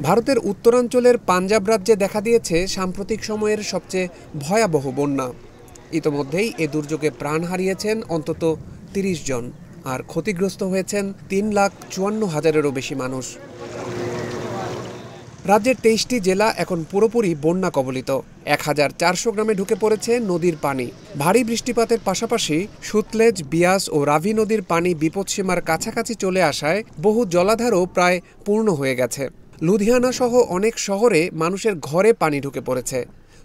ভারতের উত্তরাঞ্চলের পাঞ্জাব রাজ্যে দেখা দিয়েছে সাম্প্রতিক সময়ের সবচেয়ে ভয়াবহ বন্যা। ইতোমধ্যেই এ দুর্যোগে প্রাণ হারিয়েছেন অন্তত ৩০ জন, আর ক্ষতিগ্রস্ত হয়েছেন ৩,৫৪,০০০-এরও বেশি মানুষ। রাজ্যের ২৩টি জেলা এখন পুরোপুরি বন্যা কবলিত। ১,৪০০ গ্রামে ঢুকে পড়েছে নদীর পানি। ভারী বৃষ্টিপাতের পাশাপাশি সুতলেজ, বিয়াস ও রাভি নদীর পানি বিপদসীমার কাছাকাছি চলে আসায় বহু জলাধারও প্রায় পূর্ণ হয়ে গেছে। লুধিয়ানা সহ অনেক শহরে মানুষের ঘরে পানি ঢুকে পড়েছে।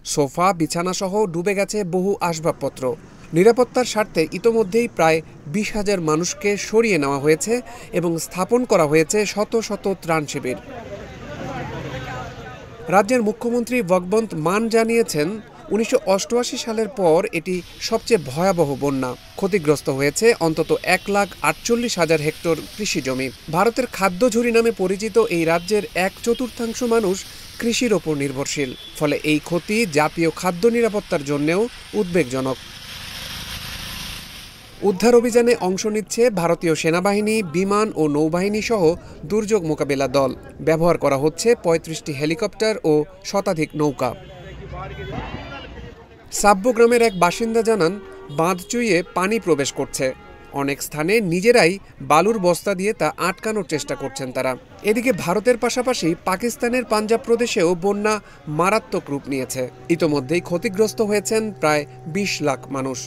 সোফা, বিছানা সহ ডুবে গেছে বহু আসবাবপত্র। নিরাপত্তার স্বার্থে ইতোমধ্যেই প্রায় ২০,০০০ মানুষকে সরিয়ে নেওয়া হয়েছে এবং স্থাপন করা হয়েছে শত শত ত্রাণ শিবির। রাজ্যের মুখ্যমন্ত্রী ভগবন্ত মান জানিয়েছেন, ১৯৮৮ সালের পর এটি সবচেয়ে ভয়াবহ বন্যা। ক্ষতিগ্রস্ত হয়েছে অন্তত ১,৪৮,০০০ হেক্টর কৃষিজমি। ভারতের খাদ্য ঝুড়ি নামে পরিচিত এই রাজ্যের ১/৪ মানুষ কৃষির ওপর নির্ভরশীল। ফলে এই ক্ষতি জাতীয় খাদ্য নিরাপত্তার জন্যও উদ্বেগজনক। উদ্ধার অভিযানে অংশ নিচ্ছে ভারতীয় সেনাবাহিনী, বিমান ও নৌবাহিনী সহ দুর্যোগ মোকাবিলা দল। ব্যবহার করা হচ্ছে ৩৫টি হেলিকপ্টার ও শতাধিক নৌকা। সাব্য গ্রামের এক বাসিন্দা জানান, বাঁধ চুইয়ে পানি প্রবেশ করছে। অনেক স্থানে নিজেরাই বালুর বস্তা দিয়ে তা আটকানোর চেষ্টা করছেন তারা। এদিকে ভারতের পাশাপাশি পাকিস্তানের পাঞ্জাব প্রদেশেও বন্যা মারাত্মক রূপ নিয়েছে। ইতোমধ্যেই ক্ষতিগ্রস্ত হয়েছেন প্রায় ২০ লাখ মানুষ।